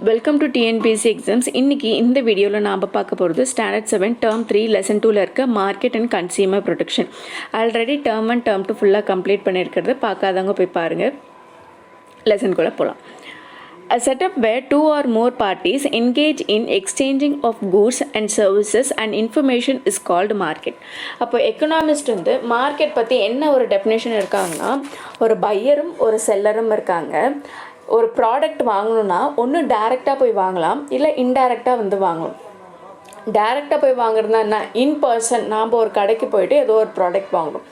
Welcome to TNPSC exams. இன்றைக்கி இந்த வீடியோவில் நாம் பார்க்க போகிறது ஸ்டாண்டர்ட் 7 டேர்ம் 3 லெசன் 2ல் இருக்க market and consumer protection. Already term 1 term 2 ஃபுல்லாக கம்ப்ளீட் பண்ணியிருக்கிறது. பார்க்காதவங்க போய் பாருங்கள். லெசனுக்குள்ளே போகலாம். A setup where two or more parties engage in exchanging of goods and services and information is called market. அப்போ எக்கனாமிஸ்ட் வந்து மார்க்கெட் பற்றி என்ன ஒரு டெஃபினேஷன் இருக்காங்கன்னா, ஒரு பையரும் ஒரு செல்லரும் இருக்காங்க. ஒரு ப்ராடக்ட் வாங்கணுன்னா ஒன்று டைரெக்டாக போய் வாங்கலாம், இல்லை இன்டைரக்டாக வந்து வாங்கலாம். டைரெக்டாக போய் வாங்குறதுனா என்ன, இன் பர்சன் நாம் ஒரு கடைக்கு போயிட்டு ஏதோ ஒரு ப்ராடக்ட் வாங்கணும்.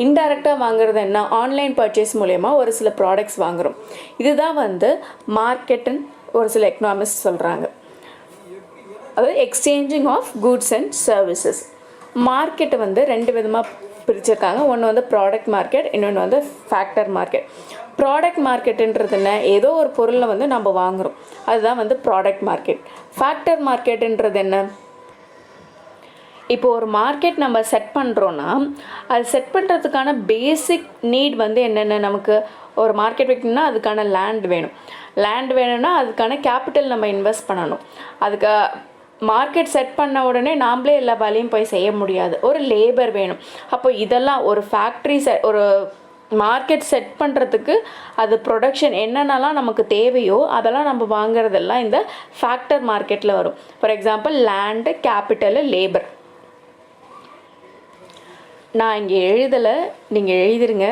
இன்டைரக்டாக வாங்குறது என்ன, ஆன்லைன் பர்ச்சேஸ் மூலயமா ஒரு சில ப்ராடக்ட்ஸ் வாங்குகிறோம். இதுதான் வந்து மார்க்கெட்டுன்னு ஒரு சில எக்கனாமிஸ்ட் சொல்கிறாங்க. அதாவது exchanging of goods and services. மார்க்கெட்டை வந்து ரெண்டு விதமாக பிரிச்சிருக்காங்க. ஒன்று வந்து ப்ராடக்ட் மார்க்கெட், இன்னொன்று வந்து ஃபேக்டர் மார்க்கெட். ப்ராடக்ட் மார்க்கெட்டுன்றது என்ன, ஏதோ ஒரு பொருளை வந்து நம்ம வாங்குகிறோம், அதுதான் வந்து ப்ராடக்ட் மார்க்கெட். ஃபேக்டர் மார்க்கெட்டுன்றது என்ன, இப்போ ஒரு மார்க்கெட் நம்ம செட் பண்ணுறோன்னா அது செட் பண்ணுறதுக்கான பேசிக் நீட் வந்து என்னென்ன, நமக்கு ஒரு மார்க்கெட் வைக்கணும்னா அதுக்கான லேண்ட் வேணும். லேண்ட் வேணும்னா அதுக்கான கேபிட்டல் நம்ம இன்வெஸ்ட் பண்ணணும். அதுக்கு மார்க்கெட் செட் பண்ண உடனே நாம்ளே எல்லா வேலையும் போய் செய்ய முடியாது, ஒரு லேபர் வேணும். அப்போ இதெல்லாம் ஒரு ஃபேக்ட்ரி ஒரு மார்க்கெட் செட் பண்ணுறதுக்கு அது ப்ரொடக்ஷன் என்னென்னலாம் நமக்கு தேவையோ அதெல்லாம் நம்ம வாங்குறதெல்லாம் இந்த ஃபேக்டர் மார்க்கெட்டில் வரும். For example land, capital, labour. நான் இங்கே எழுதலை, நீங்கள் எழுதிருங்க.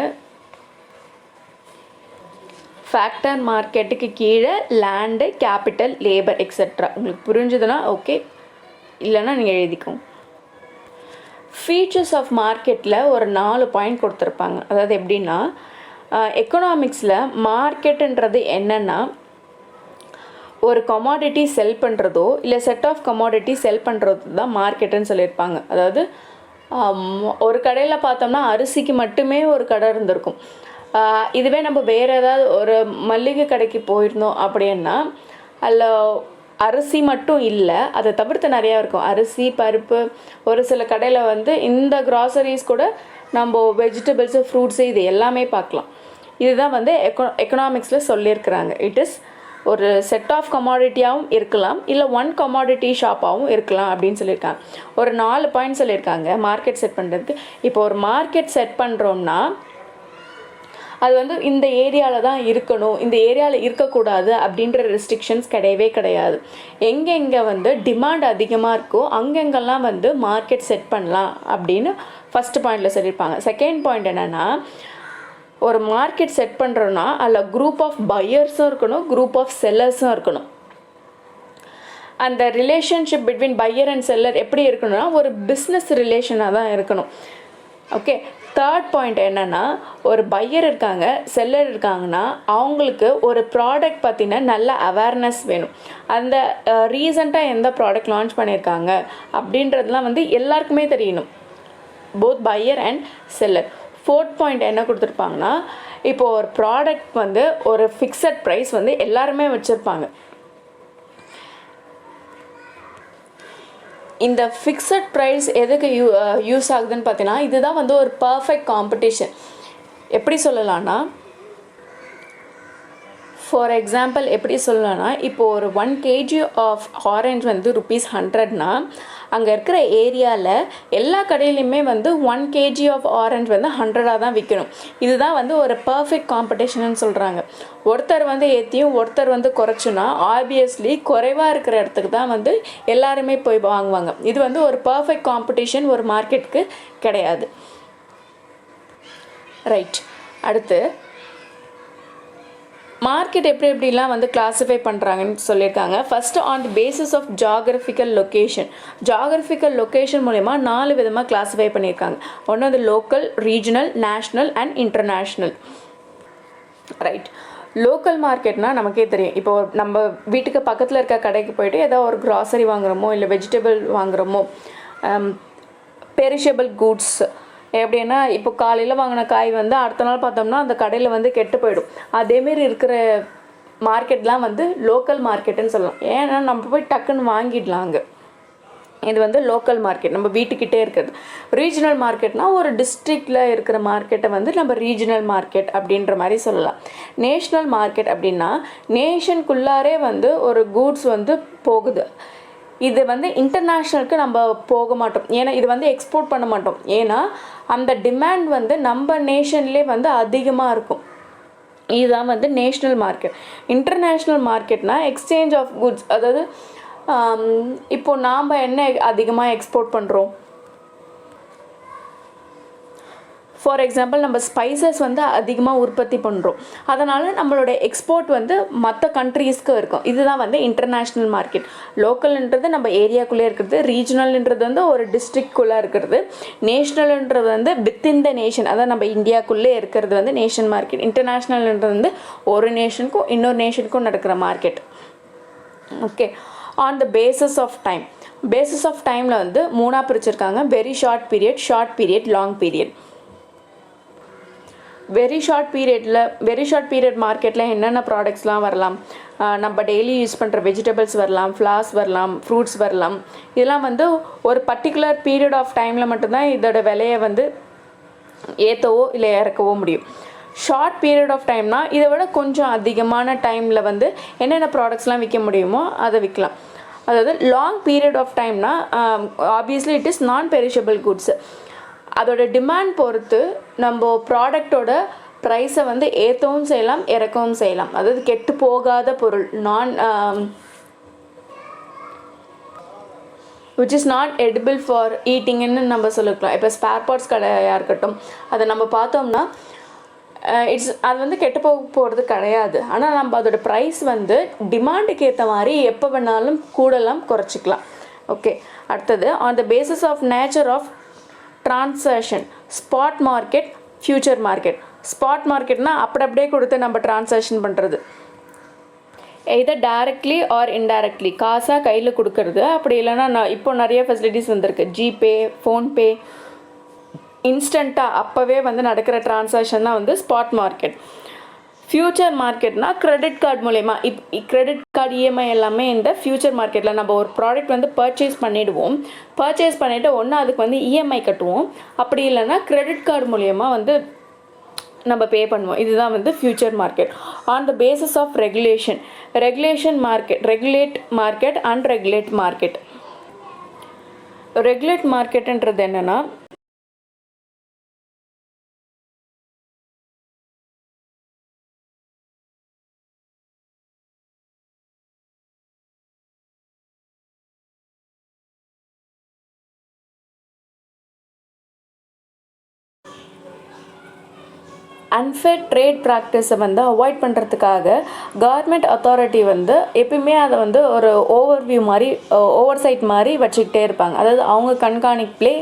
ஃபேக்டர் மார்க்கெட்டுக்கு கீழே லேண்டு, கேபிட்டல், லேபர் எக்ஸெட்ரா. உங்களுக்கு புரிஞ்சுதுன்னா ஓகே, இல்லைன்னா நீங்கள் எழுதிக்கோங்க. ஃபீச்சர்ஸ் ஆஃப் மார்க்கெட்டில் ஒரு 4 பாயிண்ட் கொடுத்துருப்பாங்க. அதாவது எப்படின்னா, எக்கனாமிக்ஸில் மார்க்கெட்டுன்றது என்னென்னா, ஒரு கமாடிட்டி செல் பண்ணுறதோ இல்லை செட் ஆஃப் கமாடிட்டி செல் பண்ணுறது தான் மார்க்கெட்டுன்னு சொல்லியிருப்பாங்க. அதாவது ஒரு கடையில் பார்த்தோம்னா அரிசிக்கு மட்டுமே ஒரு கடை இருந்திருக்கும். இதுவே நம்ம வேறு ஏதாவது ஒரு மளிகை கடைக்கு போயிருந்தோம் அப்படின்னா அதில் அரிசி மட்டும் இல்லை, அதை தவிர்த்து நிறையா இருக்கும். அரிசி, பருப்பு, ஒரு சில கடையில் வந்து இந்த க்ராசரிஸ் கூட நம்ம வெஜிடபிள்ஸு, ஃப்ரூட்ஸு இது எல்லாமே பார்க்கலாம். இதுதான் வந்து எக்கனாமிக்ஸில் சொல்லியிருக்கிறாங்க. இட் இஸ் ஒரு செட் ஆஃப் கமாடிட்டியாகவும் இருக்கலாம், இல்லை ஒன் கமாடிட்டி ஷாப்பாகவும் இருக்கலாம் அப்படின்னு சொல்லியிருக்காங்க. ஒரு 4 பாயிண்ட் சொல்லியிருக்காங்க மார்க்கெட் செட் பண்ணுறதுக்கு. இப்போ ஒரு மார்க்கெட் செட் பண்ணுறோம்னா அது வந்து இந்த ஏரியாவில் தான் இருக்கணும், இந்த ஏரியாவில் இருக்கக்கூடாது அப்படின்ற ரெஸ்ட்ரிக்ஷன்ஸ் கிடையவே கிடையாது. எங்கெங்கே வந்து டிமாண்ட் அதிகமாக இருக்கோ அங்கெங்கெல்லாம் வந்து மார்க்கெட் செட் பண்ணலாம் அப்படின்னு ஃபஸ்ட்டு பாயிண்டில் சொல்லியிருப்பாங்க. செகண்ட் பாயிண்ட் என்னென்னா, ஒரு மார்க்கெட் செட் பண்ணுறோன்னா அதில் குரூப் ஆஃப் பையர்ஸும் இருக்கணும், குரூப் ஆஃப் செல்லர்ஸும் இருக்கணும். அந்த relationship between pier and seller எப்படி இருக்கணும்னா ஒரு பிஸ்னஸ் ரிலேஷனாக தான் இருக்கணும். ஓகே. தேர்ட் பாயிண்ட் என்னென்னா, ஒரு பையர் இருக்காங்க, செல்லர் இருக்காங்கன்னா அவங்களுக்கு ஒரு ப்ராடக்ட் பற்றின நல்ல அவேர்னஸ் வேணும். அந்த ரீசண்டாக எந்த ப்ராடக்ட் லான்ச் பண்ணியிருக்காங்க அப்படின்றதுலாம் வந்து எல்லாருக்குமே தெரியணும், both pier and seller. Fourth point என்ன கொடுத்துருப்பாங்கன்னா, இப்போது ஒரு ப்ராடக்ட் வந்து ஒரு ஃபிக்ஸட் ப்ரைஸ் வந்து எல்லாருமே வச்சுருப்பாங்க. இந்த ஃபிக்ஸட் ப்ரைஸ் எதுக்கு யூஸ் ஆகுதுன்னு பார்த்தீங்கன்னா, இதுதான் வந்து ஒரு பர்ஃபெக்ட் காம்படிஷன். எப்படி சொல்லலாம்னா, ஃபார் எக்ஸாம்பிள் எப்படி சொல்லலாம்னா, இப்போது ஒரு 1 kg ஆஃப் ஆரஞ்ச் வந்து ₹100னா அங்கே இருக்கிற ஏரியாவில் எல்லா கடையிலையுமே வந்து 1 kg ஆஃப் ஆரஞ்ச் வந்து 100 தான் விற்கணும். இதுதான் வந்து ஒரு பர்ஃபெக்ட் காம்படிஷன்னு சொல்கிறாங்க. ஒருத்தர் வந்து ஏற்றியும் ஒருத்தர் வந்து குறைச்சுன்னா ஆப்வியஸ்லி குறைவாக இருக்கிற இடத்துக்கு தான் வந்து எல்லாருமே போய் வாங்குவாங்க. இது வந்து ஒரு பர்ஃபெக்ட் காம்படிஷன் ஒரு மார்க்கெட்டுக்கு கிடையாது. ரைட். அடுத்து மார்க்கெட் எப்படிலாம் வந்து கிளாஸிஃபை பண்ணுறாங்கன்னு சொல்லியிருக்காங்க. First on the basis of geographical location. Geographical location மூலயமா 4 விதமாக கிளாஸிஃபை பண்ணியிருக்காங்க. ஒன்று வந்து local, regional, national and international. Right. Local மார்க்கெட்னால் நமக்கே தெரியும். இப்போது நம்ம வீட்டுக்கு பக்கத்தில் இருக்க கடைக்கு போய்ட்டு ஏதோ ஒரு க்ராசரி வாங்குகிறோமோ இல்லை வெஜிடபிள் வாங்குகிறோமோ, பெரிஷபிள் கூட்ஸ் எப்படின்னா, இப்போ காலையில் வாங்கின காய் வந்து அடுத்த நாள் பார்த்தோம்னா அந்த கடையில் வந்து கெட்டு போயிடும். அதேமாரி இருக்கிற மார்க்கெட்லாம் வந்து லோக்கல் மார்க்கெட்டுன்னு சொல்லலாம். ஏன்னா நம்ம போய் டக்குன்னு வாங்கிடலாம் அங்கே. இது வந்து லோக்கல் மார்க்கெட், நம்ம வீட்டுக்கிட்டே இருக்கிறது. ரீஜனல் மார்க்கெட்னால் ஒரு டிஸ்ட்ரிக்டில் இருக்கிற மார்க்கெட்டை வந்து நம்ம ரீஜனல் மார்க்கெட் அப்படின்ற மாதிரி சொல்லலாம். நேஷ்னல் மார்க்கெட் அப்படின்னா நேஷனுக்குள்ளாரே வந்து ஒரு கூட்ஸ் வந்து போகுது. இது வந்து இன்டர்நேஷ்னலுக்கு நம்ம போக மாட்டோம், ஏன்னா இது வந்து எக்ஸ்போர்ட் பண்ண மாட்டோம், ஏன்னா அந்த டிமாண்ட் வந்து நம்ம நேஷன்லேயே வந்து அதிகமாக இருக்கும். இதுதான் வந்து நேஷ்னல் மார்க்கெட். இன்டர்நேஷ்னல் மார்க்கெட்னால் எக்ஸ்சேஞ்ச் ஆஃப் குட்ஸ், அதாவது இப்போது நாம் என்ன அதிகமாக எக்ஸ்போர்ட் பண்ணுறோம். ஃபார் எக்ஸாம்பிள் நம்ம ஸ்பைசஸ் வந்து அதிகமாக உற்பத்தி பண்ணுறோம், அதனால் நம்மளோட எக்ஸ்போர்ட் வந்து மற்ற கண்ட்ரீஸ்க்கு இருக்கும். இதுதான் வந்து இன்டர்நேஷ்னல் மார்க்கெட். லோக்கல்ன்றது நம்ம ஏரியாக்குள்ளே இருக்கிறது, ரீஜனல்ன்றது வந்து ஒரு டிஸ்ட்ரிக்ட்குள்ளே இருக்கிறது, நேஷ்னல்ன்றது வந்து வித்தின் த நேஷன், அதாவது நம்ம இந்தியாவுக்குள்ளே இருக்கிறது வந்து நேஷன் மார்க்கெட். இன்டர்நேஷ்னல்ன்றது வந்து ஒரு நேஷனுக்கும் இன்னொரு நேஷனுக்கும் நடக்கிற market. Okay, on the basis of time. Basis of டைமில் வந்து மூணாக பிரிச்சிருக்காங்க: very short period, short period, long period. Very short period மார்க்கெட்டில் என்னென்ன ப்ராடக்ட்ஸ்லாம் வரலாம்? நம்ம டெய்லி யூஸ் பண்ணுற வெஜிடபிள்ஸ் வரலாம், ஃப்ளார்ஸ் வரலாம், ஃப்ரூட்ஸ் வரலாம். இதெல்லாம் வந்து ஒரு பர்டிகுலர் பீரியட் ஆஃப் டைமில் மட்டும்தான் இதோட விலையை வந்து ஏற்றவோ இல்லை இறக்கவோ முடியும். ஷார்ட் பீரியட் ஆஃப் டைம்னா இதை விட கொஞ்சம் அதிகமான டைமில் வந்து என்னென்ன ப்ராடக்ட்ஸ்லாம் விற்க முடியுமோ அதை விற்கலாம். அதாவது லாங் பீரியட் ஆஃப் டைம்னா ஆப்வியஸ்லி இட் இஸ் நான் பெரிஷபிள் குட்ஸ். அதோட டிமாண்ட் பொறுத்து நம்ம ப்ராடக்டோட ப்ரைஸை வந்து ஏற்றவும் செய்யலாம், இறக்கவும் செய்யலாம். அதாவது கெட்டு போகாத பொருள், which is not edible for eatingன்னு நம்ம சொல்லிக்கலாம். இப்போ ஸ்பேர் பார்ட்ஸ் கடையாக இருக்கட்டும், அதை நம்ம பார்த்தோம்னா அது வந்து கெட்டு போகிறது கிடையாது. ஆனால் நம்ம அதோட ப்ரைஸ் வந்து டிமாண்டுக்கு ஏற்ற மாதிரி எப்போ வேணாலும் கூடலாம் குறைச்சிக்கலாம். ஓகே, அடுத்தது on the basis of nature of transaction, spot market, future market. Spot மார்க்கெட்னா அப்படியே கொடுத்து நம்ம ட்ரான்சாக்ஷன் பண்ணுறது, எய்தர் டைரக்ட்லி ஆர் இன்டைரக்ட்லி, காசாக கையில் கொடுக்கறது. அப்படி இல்லைன்னா இப்போ நிறைய ஃபெசிலிட்டிஸ் வந்திருக்கு, ஜிபே, ஃபோன்பே, இன்ஸ்டண்ட்டாக அப்போவே வந்து நடக்கிற ட்ரான்சாக்ஷன் தான் வந்து ஸ்பாட் மார்க்கெட். ஃப்யூச்சர் மார்க்கெட்னா கிரெடிட் கார்டு மூலயமா, கிரெடிட் கார்டு, இஎம்ஐ எல்லாமே இந்த ஃப்யூச்சர் மார்க்கெட்டில் நம்ம ஒரு ப்ராடக்ட் வந்து பர்ச்சேஸ் பண்ணிவிட்டு ஒன்று அதுக்கு வந்து இஎம்ஐ கட்டுவோம், அப்படி இல்லைன்னா கிரெடிட் கார்டு மூலயமா வந்து நம்ம பே பண்ணுவோம். இதுதான் வந்து future market. On the basis of regulate market unregulate market. Regulate மார்க்கெட்டுன்றது என்னென்னா, அன்ஃபேர் ட்ரேட் ப்ராக்டிஸை வந்து அவாய்ட் பண்ணுறதுக்காக கவர்மெண்ட் அத்தாரிட்டி வந்து எப்பயுமே அதை வந்து ஒரு ஓவர்சைட் மாதிரி வச்சுக்கிட்டே இருப்பாங்க. அதாவது அவங்க கண்காணிப்பிலே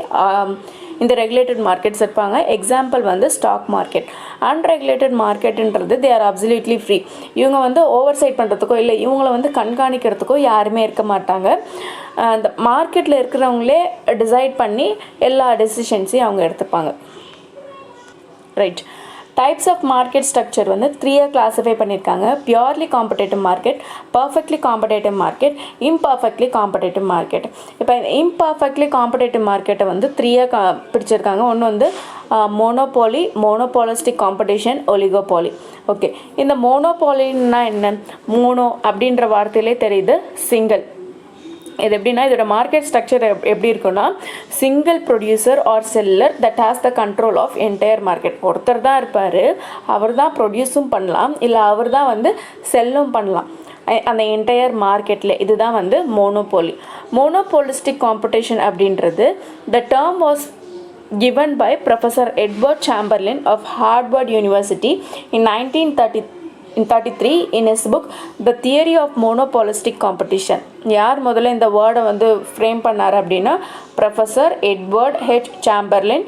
இந்த ரெகுலேட்டட் மார்க்கெட்ஸ் இருப்பாங்க. எக்ஸாம்பிள் வந்து ஸ்டாக் மார்க்கெட். அன்ரெகுலேட்டட் மார்க்கெட்டுன்றது தே ஆர் அப்சல்யூட்லி ஃப்ரீ. இவங்க வந்து ஓவர்சைட் பண்ணுறதுக்கோ இல்லை இவங்களை வந்து கண்காணிக்கிறதுக்கோ யாருமே இருக்க மாட்டாங்க. அந்த மார்க்கெட்டில் இருக்கிறவங்களே டிசைட் பண்ணி எல்லா டெசிஷன்ஸையும் அவங்க எடுத்துப்பாங்க. Right. Types of market structure வந்து 3 கிளாஸிஃபை பண்ணியிருக்காங்க: purely competitive market, perfectly competitive market, imperfectly competitive market. இப்போ இம்பர்ஃபெக்ட்லி காம்படேட்டிவ் மார்க்கெட்டை வந்து 3 பிரிச்சிருக்காங்க. ஒன்று வந்து monopoly, monopolistic competition, oligopoly. Okay, இந்த மோனோபாலின்னா என்ன? மோனோ அப்படின்ற வார்த்தையிலே தெரியுது, சிங்கிள். இது எப்படின்னா இதோட மார்க்கெட் ஸ்ட்ரக்சர் எப்படி இருக்குன்னா, single producer or seller that has the control of entire market. ஒருத்தர் தான் இருப்பார், அவர் தான் ப்ரொடியூஸும் பண்ணலாம், இல்லை அவர் தான் வந்து செல்லும் பண்ணலாம் அந்த என்டையர் மார்க்கெட்டில். இதுதான் வந்து மோனோபோலி. மோனோபோலிஸ்டிக் காம்படிஷன் அப்படின்றது the term was given by Professor Edward Chamberlain of Harvard University in 1933 in his book The Theory of Monopolistic Competition. யார் முதல்ல இந்த வேர்டை வந்து ஃப்ரேம் பண்ணார் அப்படின்னா professor Edward H Chamberlin,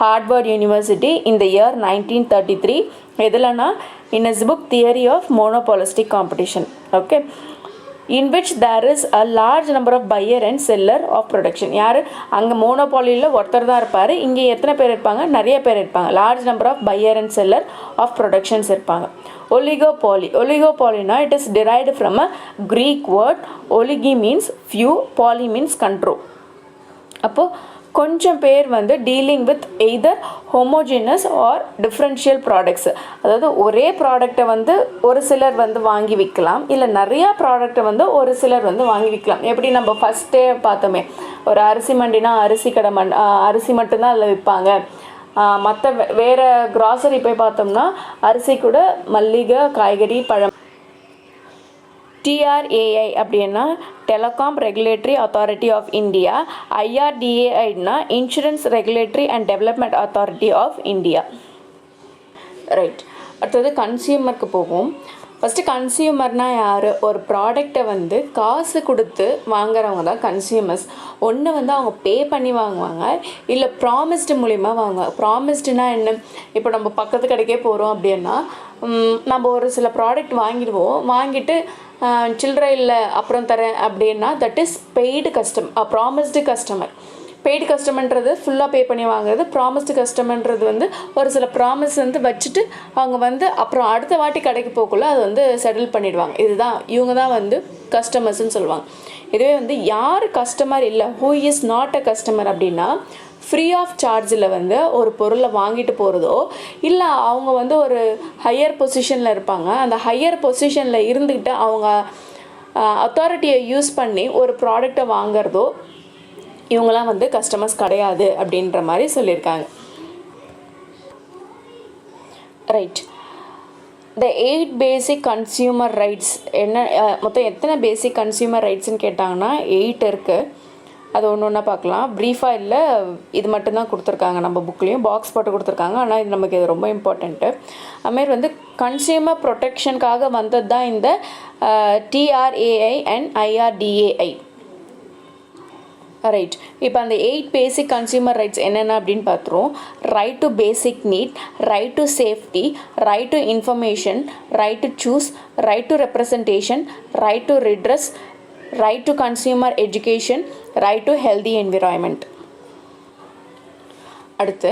Harvard University, in the year 1933. எதுலனா in his book Theory of Monopolistic Competition. Okay, in which there is a large number of buyer and seller of production. யார் அங்கே மோனோபாலியில் ஒருத்தர் தான் இருப்பார், இங்கே எத்தனை பேர் இருப்பாங்க? நிறைய பேர் இருப்பாங்க. Large number of buyer and seller of productions இருப்பாங்க. ஒலிகோபாலினா it is derived from a Greek word. Oligi means few, poly means control. அப்போது கொஞ்சம் பேர் வந்து dealing with either homogeneous or differential products, அதாவது ஒரே ப்ராடக்டை வந்து ஒரு சிலர் வந்து வாங்கி விற்கலாம், இல்லை நிறையா ப்ராடக்டை வந்து ஒரு சிலர் வந்து வாங்கி விற்கலாம். எப்படி நம்ம ஃபஸ்ட்டே பார்த்தோமே, ஒரு அரிசி மண்டினா அரிசி கடை அரிசி மட்டும்தான் அதில் விற்பாங்க. மற்ற வேறு க்ராசரி போய் பார்த்தோம்னா அரிசி கூட மல்லிகை, காய்கறி, பழம். TRAI அப்படின்னா telecom regulatory authority of India, IRDAIனா insurance regulatory and development authority of India. Right, அடுத்தது கன்சியூமருக்கு போவோம். ஃபஸ்ட்டு கன்சியூமர்னால் யார்? ஒரு ப்ராடக்டை வந்து காசு கொடுத்து வாங்குறவங்க தான் கன்சியூமர்ஸ். ஒன்று வந்து அவங்க பே பண்ணி வாங்குவாங்க, இல்லை ப்ராமிஸ்டு மூலிமா வாங்குவாங்க. ப்ராமிஸ்டுனா என்ன? இப்போ நம்ம பக்கத்து கடைக்கே போகிறோம் அப்படின்னா நம்ம ஒரு சில ப்ராடக்ட் வாங்கிடுவோம், வாங்கிட்டு சில்லறை இல்லை அப்புறம் தரேன் அப்படின்னா that is paid promised customer. Paid கஸ்டமர்ன்றது ஃபுல்லாக பே பண்ணி வாங்குறது. ப்ராமிஸ்டு கஸ்டமர்ன்றது வந்து ஒரு சில ப்ராமிஸ் வந்து வச்சுட்டு அவங்க வந்து அப்புறம் அடுத்த வாட்டி கடைக்கு போகக்குள்ள அது வந்து செட்டில் பண்ணிடுவாங்க. இதுதான் இவங்க தான் வந்து கஸ்டமர்ஸ்ன்னு சொல்லுவாங்க. இதுவே வந்து யார் கஸ்டமர் இல்லை, who is not a customer அப்படின்னா ஃப்ரீ ஆஃப் சார்ஜில் வந்து ஒரு பொருளை வாங்கிட்டு போகிறதோ, இல்லை அவங்க வந்து ஒரு ஹையர் பொசிஷனில் இருப்பாங்க, அந்த ஹையர் பொசிஷனில் இருந்துக்கிட்டு அவங்க அத்தாரிட்டியை யூஸ் பண்ணி ஒரு ப்ராடக்டை வாங்கிறதோ, இவங்களாம் வந்து கஸ்டமர்ஸ் கிடையாது அப்படின்ற மாதிரி சொல்லியிருக்காங்க. ரைட், த 8 பேசிக் கன்சியூமர் ரைட்ஸ் என்ன? மொத்தம் எத்தனை பேசிக் கன்சியூமர் ரைட்ஸ்ன்னு கேட்டாங்கன்னா 8 இருக்குது. அது ஒன்று ஒன்றா பார்க்கலாம். ப்ரீஃபாக இல்லை, இது மட்டும்தான் கொடுத்துருக்காங்க நம்ம புக்லேயும், பாக்ஸ் போட்டு கொடுத்துருக்காங்க. ஆனால் இது நமக்கு இது ரொம்ப இம்பார்ட்டண்ட்டு. அதுமாரி வந்து கன்சியூமர் ப்ரொடெக்ஷனுக்காக வந்தது தான் இந்த TRAI அண்ட் IRDAI. ரைட், இப்போ அந்த 8 பேசிக் கன்சியூமர் ரைட்ஸ் என்னென்ன அப்படின்னு பார்த்துருவோம். Right to basic need, right to safety, right to information, right to choose, right to representation, right to redress, right to consumer education, right to healthy environment. அடுத்து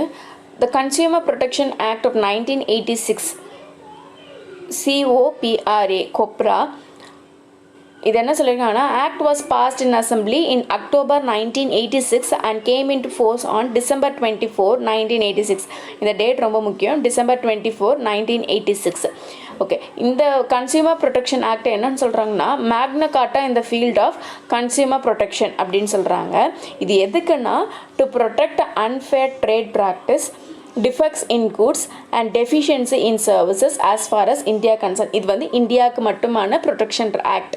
the consumer protection act of 1986 COPRA. இது என்ன சொல்லியிருக்காங்கன்னா, act was passed in assembly in October 1986 and came into force on December 24, 1986. இந்த date ரொம்ப முக்கியம், December 24, 1986. Okay, இந்த consumer protection act என்னன்னு சொல்கிறாங்கன்னா, மேக்னா கார்ட்டா இந்த ஃபீல்ட் ஆஃப் கன்சியூமர் ப்ரொடெக்ஷன் அப்படின்னு சொல்கிறாங்க. இது எதுக்குன்னா, to protect unfair trade practice, defects in goods and deficiency in services as far as India concerned. இது வந்து இந்தியாவுக்கு மட்டுமான protection act.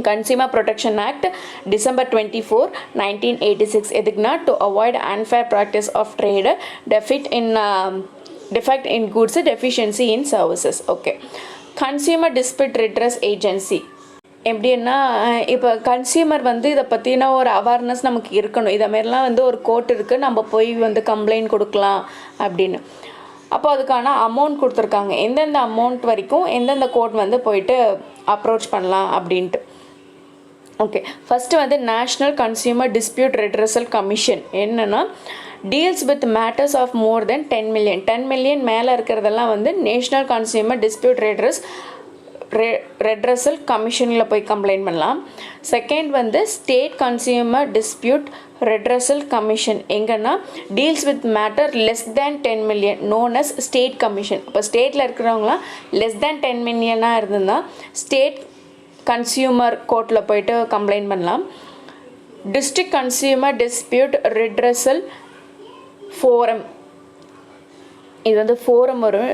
Consumer protection act December 24, 1986. எதுக்குன்னா, to avoid unfair practice of trade, defect in goods, deficiency in services. Okay, consumer dispute redress agency எப்படின்னா, இப்போ consumer வந்து இதை பற்றின ஒரு அவேர்னஸ் நமக்கு இருக்கணும். இதமாரிலாம் வந்து ஒரு கோர்ட் இருக்குது, நம்ம போய் வந்து கம்ப்ளைண்ட் கொடுக்கலாம் அப்படின்னு. அப்போ அதுக்கான அமௌண்ட் கொடுத்துருக்காங்க, எந்தெந்த அமௌண்ட் வரைக்கும் எந்தெந்த கோர்ட் வந்து போயிட்டு அப்ரோச் பண்ணலாம் அப்படின்ட்டு. ஓகே, ஃபஸ்ட்டு வந்து national consumer dispute redressal commission என்னென்னா, deals with matters of more than 10 million மேலே இருக்கிறதெல்லாம் வந்து நேஷ்னல் கன்சியூமர் டிஸ்பியூட் ரெட்ரஸல் கமிஷனில் போய் கம்ப்ளைண்ட் பண்ணலாம். செகண்ட் வந்து state consumer dispute redressal commission எங்கன்னா, deals with matter less than 10 million known as state commission. இப்போ ஸ்டேட்டில் இருக்கிறவங்களாம் லெஸ் தேன் 10 மில்லியனாக இருந்ததுன்னா ஸ்டேட் கன்சியூமர் கோர்ட்டில் போயிட்டு கம்ப்ளைண்ட் பண்ணலாம். District consumer dispute redressal forum, இது வந்து ஃபோரம் வரும்,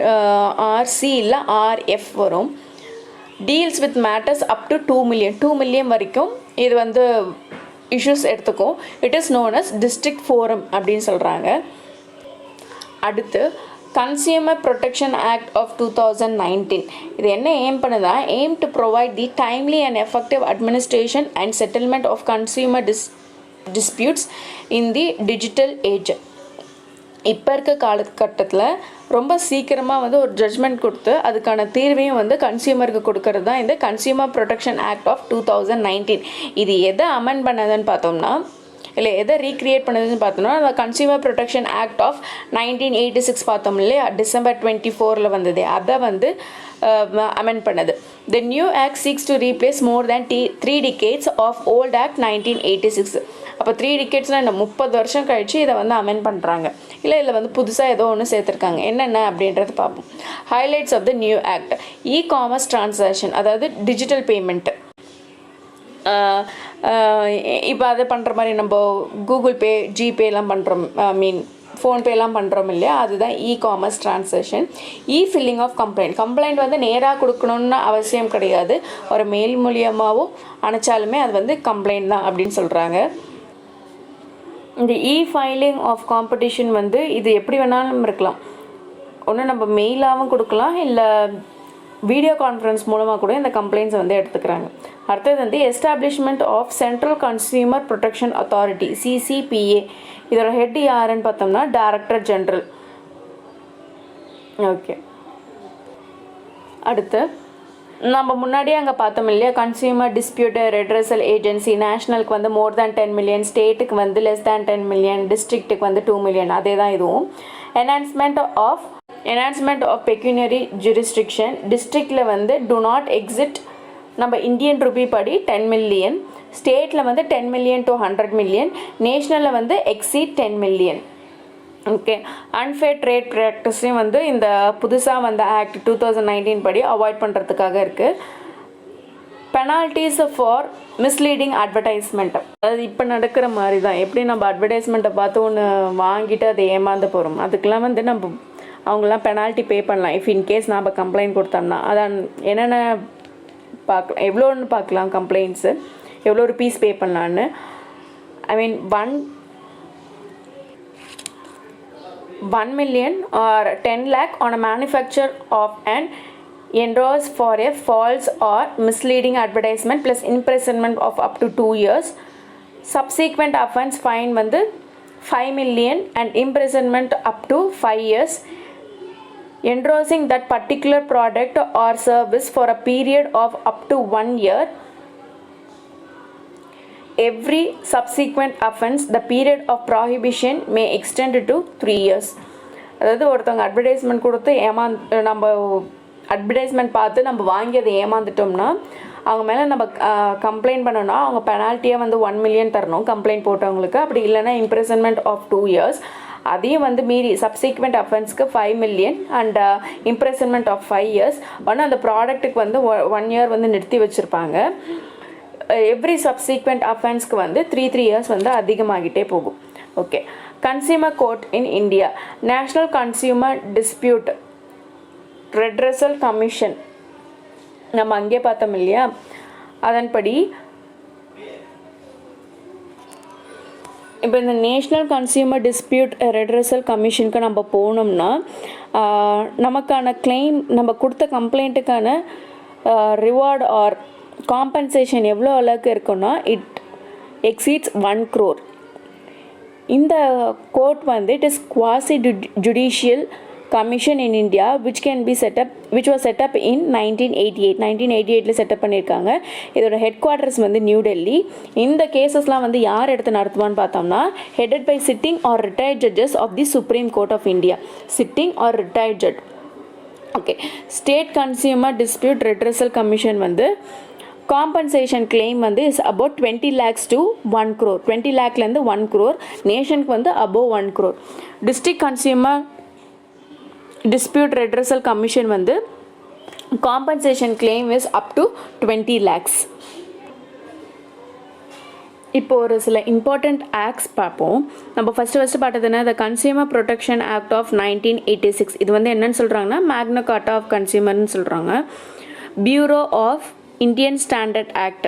RC இல்லை RF வரும். Deals with matters up to 2 million வரைக்கும் இது வந்து இஷ்யூஸ் எடுத்துக்கும். It is known as district forum அப்படின்னு சொல்கிறாங்க. அடுத்து கன்சியூமர் ப்ரொடெக்ஷன் ஆக்ட் ஆஃப் 2019. இது என்ன எய்ம் பண்ணுதா, aim to provide the timely and effective administration and settlement of consumer disputes in the digital age. இப்போ இருக்க காலகட்டத்தில் ரொம்ப சீக்கிரமாக வந்து ஒரு ஜட்ஜ்மெண்ட் கொடுத்து அதுக்கான தீர்வையும் வந்து கன்சியூமருக்கு கொடுக்கறது தான் இந்த கன்சியூமர் ப்ரொடெக்ஷன் ஆக்ட் ஆஃப் 2019. இது எதை அமெண்ட் பண்ணதுன்னு பார்த்தோம்னா, இல்லை எதை ரீக்ரியேட் பண்ணதுன்னு பார்த்தோம்னா, அந்த கன்சியூமர் ப்ரொடெக்ஷன் ஆக்ட் ஆஃப் 1986 பார்த்தோம் இல்லையா, December 24 வந்தது, அதை வந்து அமெண்ட் பண்ணது. The new act seeks to replace more than 3 decades of old act 1986. அப்போ 3 டிகேட்ஸ்னால் இந்த 30 வருஷம் கழித்து இதை வந்து அமெண்ட் பண்ணுறாங்க. இல்லை இதில் வந்து புதுசாக ஏதோ ஒன்று சேர்த்துருக்காங்க. என்னென்ன அப்படின்றது பார்ப்போம். Highlights of the new act. E-commerce transaction, அதாவது டிஜிட்டல் பேமெண்ட்டு. இப்போ அதை பண்ணுற மாதிரி நம்ம கூகுள் பே, ஜிபேலாம் பண்ணுறோம், ஃபோன்பேலாம் பண்ணுறோம் இல்லையா, அதுதான் e-commerce transaction. Filling of complaint வந்து நேராக கொடுக்கணுன்னு அவசியம் கிடையாது. ஒரு மெயில் மூலியமாகவும் அனுப்பிச்சாலுமே அது வந்து கம்ப்ளைண்ட் தான் அப்படின்னு சொல்கிறாங்க. இந்த ஃபைலிங் ஆஃப் காம்படிஷன் வந்து இது எப்படி வேணாலும் இருக்கலாம். ஒன்று நம்ம மெயிலாகவும் கொடுக்கலாம், இல்லை வீடியோ கான்ஃபரன்ஸ் மூலமாக கூட இந்த கம்ப்ளைண்ட்ஸை வந்து எடுத்துக்கிறாங்க. அடுத்தது வந்து establishment of central consumer protection authority, CCPA. இதோட ஹெட் யாருன்னு பார்த்தோம்னா டைரக்டர் ஜெனரல். ஓகே, அடுத்து நம்ம முன்னாடியே அங்கே பார்த்தோம் இல்லையா, கன்சியூமர் டிஸ்பியூட் ரெட்ரஸல் ஏஜென்சி. நேஷ்னலுக்கு வந்து more than 10 million, ஸ்டேட்டுக்கு வந்து less than 10 million, டிஸ்ட்ரிக்ட்டுக்கு வந்து 2 million. அதே தான் இதுவும். enhancement of pecuniary jurisdiction. டிஸ்ட்ரிக்டில் வந்து do not exit நம்ம இந்தியன் ரூபி படி 10 million, ஸ்டேட்டில் வந்து 10 million to 100 million, நேஷ்னலில் வந்து exceed 10 million. Okay, unfair trade ப்ராக்டிஸையும் வந்து இந்த புதுசாக வந்த ஆக்ட் 2019 படி அவாய்ட் பண்ணுறதுக்காக இருக்குது. பெனால்ட்டிஸ் ஃபார் மிஸ்லீடிங் அட்வர்டைஸ்மெண்ட், அதாவது இப்போ நடக்கிற மாதிரி தான். எப்படி நம்ம அட்வர்டைஸ்மெண்ட்டை பார்த்து ஒன்று வாங்கிட்டு அதை ஏமாந்து போகிறோம், அதுக்கெலாம் வந்து நம்ம அவங்களாம் பெனால்ட்டி பே பண்ணலாம். இஃப் இன்கேஸ் நம்ம கம்ப்ளைண்ட் கொடுத்தோம்னா அதான் என்னென்ன பார்க்கலாம், எவ்வளோன்னு பார்க்கலாம். கம்ப்ளைண்ட்ஸு எவ்வளோ ருபீஸ் பே பண்ணலான்னு. ஐ மீன் 1 million or 10 lakh on a manufacture of an endorsed for a false or misleading advertisement plus imprisonment of up to 2 years. Subsequent offense fine வந்து 5 million and imprisonment up to 5 years. Endorsing that particular product or service for a period of up to 1 year. Every subsequent offense, the period of prohibition may extend to 3 years. அதாவது ஒருத்தவங்க advertisement கொடுத்து நம்ம advertisement பார்த்து நம்ம வாங்கி அதை ஏமாந்துட்டோம்னா அவங்க மேலே நம்ம கம்ப்ளைண்ட் பண்ணோன்னா அவங்க பெனால்ட்டியாக வந்து 1 million தரணும் கம்ப்ளைண்ட் போட்டவங்களுக்கு. அப்படி இல்லைன்னா இம்ப்ரிசன்மெண்ட் ஆஃப் 2 years. அதையும் வந்து மீறி சப்சிக்வெண்ட் அஃபென்ஸ்க்கு 5 million and imprisonment of 5 years. ஒன்று அந்த ப்ராடக்ட்டுக்கு வந்து 1 year வந்து நிறுத்தி வச்சுருப்பாங்க. எவ்ரி சப்சீக்வெண்ட் அஃபென்ஸ்க்கு வந்து 3 years வந்து அதிகமாகிட்டே போகும். Okay, consumer court in India. National consumer dispute redressal commission நம்ம அங்கே பார்த்தோம் இல்லையா, அதன்படி இப்போ இந்த நேஷ்னல் கன்சியூமர் டிஸ்பியூட் ரெட்ரஸல் கமிஷனுக்கு நம்ம போனோம்னா நமக்கான கிளைம், நம்ம கொடுத்த கம்ப்ளைண்ட்டுக்கான ரிவார்டு ஆர் காம்பன்சேஷன் எவ்வளோ அளவுக்கு இருக்குன்னா இட் எக்ஸீட்ஸ் 1 crore. இந்த கோர்ட் வந்து it is quasi judicial commission in India which was set up in 1988 setup பண்ணியிருக்காங்க. இதோட ஹெட் குவார்ட்டர்ஸ் வந்து நியூ டெல்லி. இந்த கேசஸ்லாம் வந்து யார் எடுத்து நடத்துவான்னு பார்த்தோம்னா headed by sitting or retired judges of the Supreme Court of India. Sitting or retired judge. Okay, state consumer dispute redressal commission வந்து காம்பன்சேஷன் கிளைம் வந்து is about 20 lakhs to 1 crore. 20 lakhலேருந்து 1 crore. நேஷனுக்கு வந்து above 1 crore. District consumer dispute redressal commission வந்து compensation claim is up to 20 lakhs. இப்போ ஒரு சில important acts பார்ப்போம். நம்ம ஃபஸ்ட்டு பார்த்ததுன்னா the consumer protection act of 1986. இது வந்து என்னன்னு சொல்கிறாங்கன்னா மேக்னா கார்ட்டா ஆஃப் கன்சியூமர்னு சொல்கிறாங்க. Bureau of Indian standard act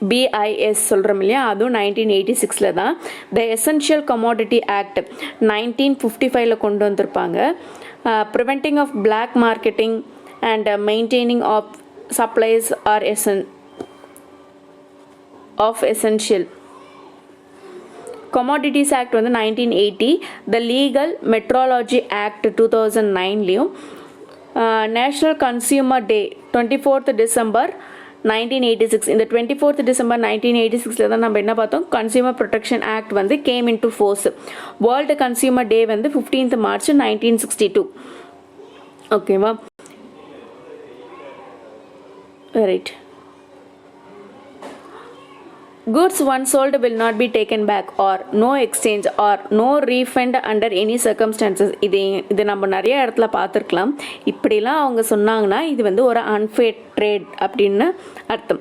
BIS சொல்கிறோம் இல்லையா, அதுவும் 1986 தான். த எசென்ஷியல் கமாடிட்டி ஆக்ட் 1955 கொண்டு வந்திருப்பாங்க. Preventing of black marketing and maintaining of supplies or of essential. Commodities act வந்து 1980. த லீகல் மெட்ராலஜி ஆக்ட் 2009லையும். National consumer day 24th December 1986. இந்த 24th December 1986 தான் நம்ம என்ன பார்த்தோம், கன்சியூமர் ப்ரொடெக்ஷன் ஆக்ட் வந்து came into force. World consumer day வந்து 15th March 1962. ஓகேவா, right. goods once sold will not be taken back or no exchange or no refund under any circumstances. இது நம்ம நிறைய இடத்துல பார்த்துருக்கலாம். இப்படிலாம் அவங்க சொன்னாங்கன்னா இது வந்து ஒரு unfair trade அப்படின்னு அர்த்தம்.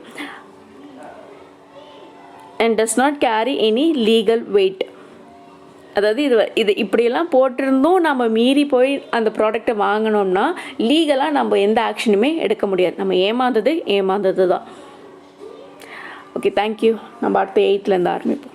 and does not carry any legal weight. அதாவது இது இப்படியெல்லாம் போட்டிருந்தும் நம்ம மீறி போய் அந்த ப்ராடக்டை வாங்கினோம்னா லீகலாக நம்ம எந்த ஆக்ஷனுமே எடுக்க முடியாது. நம்ம ஏமாந்தது தான். Okay, thank you. நம்ம அடுத்த 8th ஆரம்பிப்போம்.